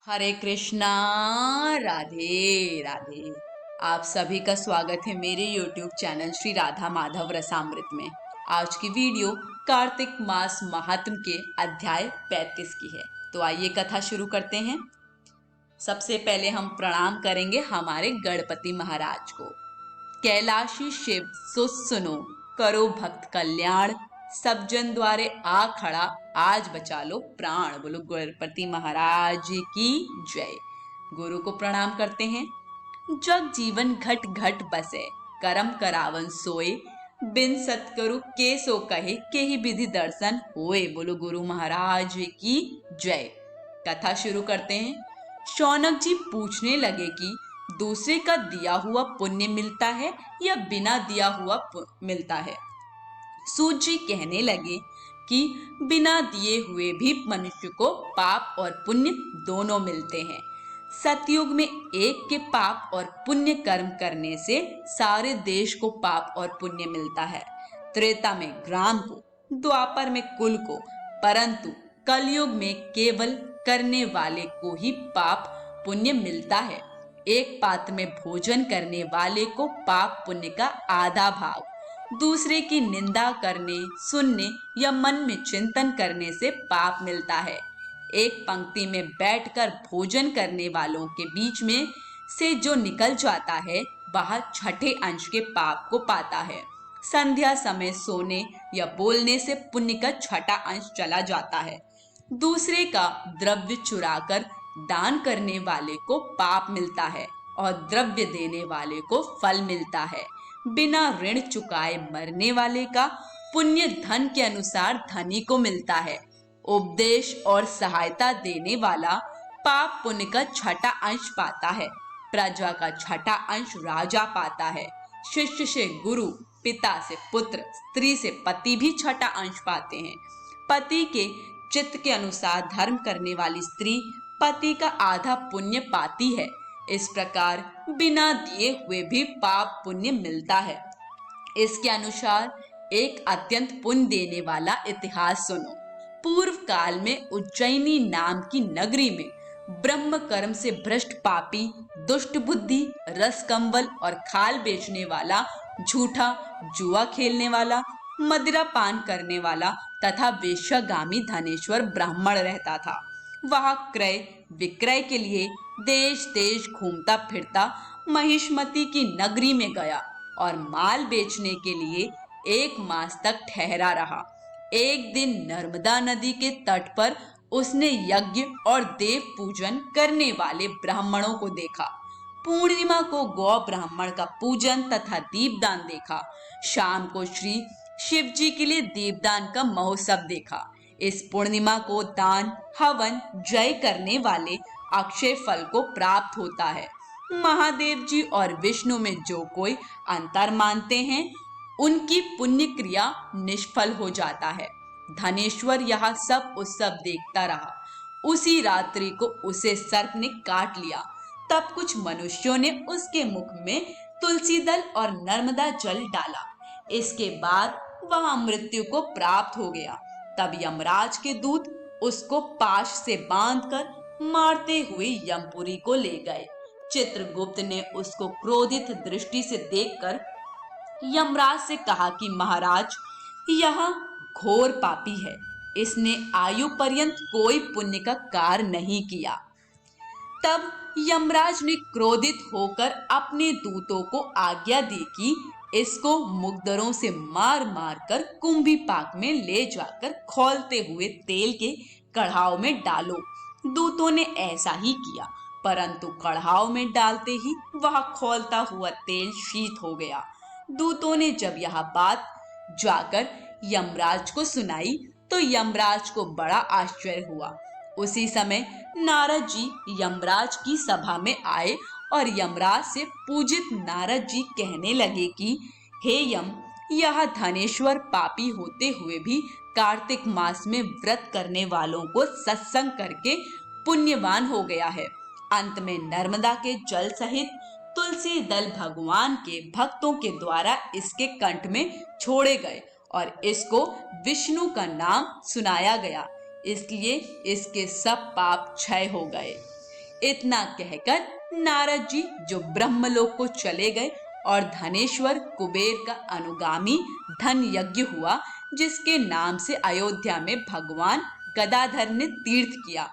हरे कृष्णा। राधे राधे। आप सभी का स्वागत है मेरे YouTube चैनल श्री राधा माधव रसामृत में। आज की वीडियो कार्तिक मास महात्म के अध्याय 35 की है। तो आइए कथा शुरू करते हैं। सबसे पहले हम प्रणाम करेंगे हमारे गणपति महाराज को। कैलाशी शिव सुनो, करो भक्त कल्याण, सब जन द्वारे आ खड़ा, आज बचा लो प्राण। बोलो गणपति महाराज की जय। गुरु को प्रणाम करते हैं। जग जीवन घट घट बसे, करम करावन सोए, बिन सतकरु के सो कहे, के ही विधि दर्शन होए। बोलो गुरु महाराज की जय। कथा शुरू करते हैं। शौनक जी पूछने लगे कि दूसरे का दिया हुआ पुण्य मिलता है या बिना दिया हुआ मिलता है। सूत जी कहने लगे कि बिना दिए हुए भी मनुष्य को पाप और पुण्य दोनों मिलते हैं। सतयुग में एक के पाप और पुण्य कर्म करने से सारे देश को पाप और पुण्य मिलता है। त्रेता में ग्राम को, द्वापर में कुल को, परंतु कलयुग में केवल करने वाले को ही पाप पुण्य मिलता है। एक पात्र में भोजन करने वाले को पाप पुण्य का आधा भाग, दूसरे की निंदा करने, सुनने या मन में चिंतन करने से पाप मिलता है। एक पंक्ति में बैठकर भोजन करने वालों के बीच में से जो निकल जाता है वह छठे अंश के पाप को पाता है। संध्या समय सोने या बोलने से पुण्य का छठा अंश चला जाता है। दूसरे का द्रव्य चुराकर दान करने वाले को पाप मिलता है और द्रव्य देने वाले को फल मिलता है। बिना ऋण चुकाए मरने वाले का पुण्य धन के अनुसार धनी को मिलता है। उपदेश और सहायता देने वाला पाप पुण्य का छठा अंश पाता है। प्रजा का छठा अंश राजा पाता है। शिष्य से गुरु, पिता से पुत्र, स्त्री से पति भी छठा अंश पाते हैं। पति के चित्त के अनुसार धर्म करने वाली स्त्री पति का आधा पुण्य पाती है। इस प्रकार बिना दिए हुए भी पाप पुण्य मिलता है। इसके अनुसार एक अत्यंत पुण्य देने वाला इतिहास सुनो। पूर्व काल में उज्जैनी नाम की नगरी में ब्रह्म कर्म से भ्रष्ट पापी, दुष्ट बुद्धि, रस कंबल और खाल बेचने वाला, झूठा, जुआ खेलने वाला, मदिरा पान करने वाला तथा वेश्यागामी धनेश्वर ब्राह्मण रहता था। वह क्रय विक्रय के लिए देश देश घूमता फिरता महिष्मती की नगरी में गया और माल बेचने के लिए 1 मास तक ठहरा रहा। एक दिन नर्मदा नदी के तट पर उसने यज्ञ और देव पूजन करने वाले ब्राह्मणों को देखा। पूर्णिमा को गौ ब्राह्मण का पूजन तथा दीपदान देखा। शाम को श्री शिव जी के लिए दीपदान का महोत्सव देखा। इस पूर्णिमा को दान, हवन, जय करने वाले अक्षय फल को प्राप्त होता है। महादेव जी और विष्णु में जो कोई अंतर मानते हैं उनकी पुण्य क्रिया निष्फल हो जाता है। धनेश्वर यह सब उत्सव देखता रहा। उसी रात्रि को उसे सर्प ने काट लिया। तब कुछ मनुष्यों ने उसके मुख में तुलसी दल और नर्मदा जल डाला। इसके बाद वह मृत्यु को प्राप्त हो गया। तब यमराज के दूत उसको पाश से बांधकर मारते हुए यमपुरी को ले गए। चित्रगुप्त ने उसको क्रोधित दृष्टि से देखकर यमराज से कहा कि महाराज, यह घोर पापी है। इसने आयु पर्यंत कोई पुण्य का कार्य नहीं किया। तब यमराज ने क्रोधित होकर अपने दूतों को आज्ञा दी कि इसको मुकद्दरों से मार मार कर कुंभी पाक में ले जाकर खौलते हुए तेल के कढ़ाव में डालो। दूतों ने ऐसा ही किया, परंतु कढ़ाव में डालते ही वह खौलता हुआ तेल शीत हो गया। दूतों ने जब यह बात जाकर यमराज को सुनाई तो यमराज को बड़ा आश्चर्य हुआ। उसी समय नारद जी यमराज की सभा में आए और यमराज से पूजित नारद जी कहने लगे कि हे यम, यह धनेश्वर पापी होते हुए भी कार्तिक मास में व्रत करने वालों को सत्संग करके पुण्यवान हो गया है। अंत में नर्मदा के जल सहित तुलसी दल भगवान के भक्तों के द्वारा इसके कंठ में छोड़े गए और इसको विष्णु का नाम सुनाया गया, इसलिए इसके सब पाप क्षय हो गए। इतना कहकर नारद जी जो ब्रह्मलोक को चले गए और धनेश्वर कुबेर का अनुगामी धन यज्ञ हुआ, जिसके नाम से अयोध्या में भगवान गदाधर ने तीर्थ किया।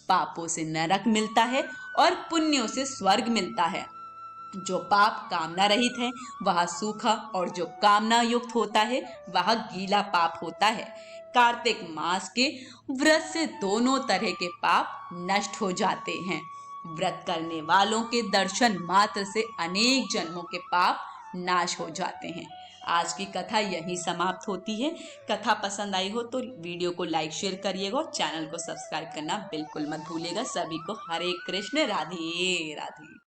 पापों से नरक मिलता है और पुण्यों से स्वर्ग मिलता है। जो पाप कामना रहित है वह सूखा और जो कामना युक्त होता है वह गीला पाप होता है। कार्तिक मास के व्रत से दोनों तरह के पाप नष्ट हो जाते हैं। व्रत करने वालों के दर्शन मात्र से अनेक जन्मों के पाप नाश हो जाते हैं। आज की कथा यहीं समाप्त होती है। कथा पसंद आई हो तो वीडियो को लाइक शेयर करिएगा और चैनल को सब्सक्राइब करना बिल्कुल मत भूलिएगा। सभी को हरे कृष्ण, राधे राधे।